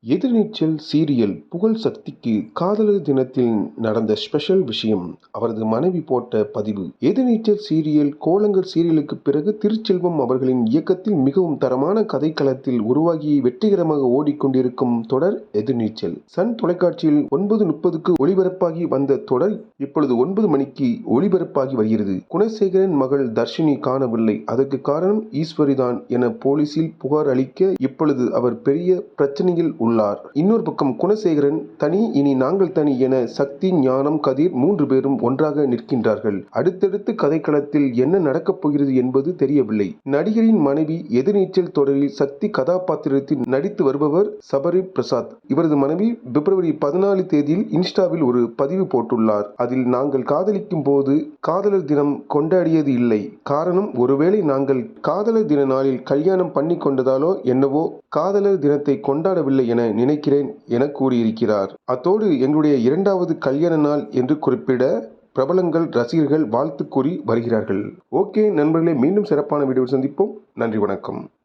எதிர்நீச்சல் serial புகழ் சக்திக்கு காதலர் தினத்தில் நடந்த ஸ்பெஷல் விஷயம். அவரது மனைவி போட்ட பதிவு. எதிர்நீச்சல் சீரியல் கோலங்கள் சீரியலுக்கு பிறகு திருச்செல்வம் அவர்களின் இயக்கத்தில் மிகவும் தரமான கதைக்களத்தில் உருவாகி வெற்றிகரமாக ஓடிக்கொண்டிருக்கும் தொடர் எதிர்நீச்சல். சன் தொலைக்காட்சியில் 9:30க்கு ஒளிபரப்பாகி வந்த தொடர் இப்பொழுது 9 மணிக்கு ஒளிபரப்பாகி வருகிறது. குணசேகரன் மகள் தர்ஷினி காணவில்லை, அதற்கு காரணம் ஈஸ்வரிதான் என போலீசில் புகார் அளிக்க இப்பொழுது அவர் பெரிய பிரச்சனையில் உள்ளார். இன்னொரு பக்கம் குணசேகரன் தனி, இனி நாங்கள் தனி என சக்தி, ஞானம், கதிர் 3 பேரும் ஒன்றாக நிற்கின்றார்கள். அடுத்தடுத்து கதைக்களத்தில் என்ன நடக்கப் போகிறது என்பது தெரியவில்லை. நடிகரின் மனைவி எதிர்நீச்சல் தொடரில் சக்தி கதாபாத்திரத்தில் நடித்து வருபவர் சபரி பிரசாத். இவரது மனைவி பிப்ரவரி 14 தேதியில் இன்ஸ்டாவில் ஒரு பதிவு போட்டுள்ளார். அதில், நாங்கள் காதலிக்கும் போது காதலர் தினம் கொண்டாடியது இல்லை. காரணம், ஒருவேளை நாங்கள் காதலர் தின நாளில் கல்யாணம் பண்ணி கொண்டதாலோ என்னவோ காதலர் தினத்தை கொண்டாடவில்லை என நினைக்கிறேன் என கூறியிருக்கிறார். அத்தோடு எங்களுடைய 2வது கல்யாண நாள் என்று குறிப்பிட பிரபலங்கள், ரசிகர்கள் வாழ்த்து கூறி வருகிறார்கள். ஓகே நண்பர்களே, மீண்டும் சிறப்பான வீடியோவில் சந்திப்போம். நன்றி, வணக்கம்.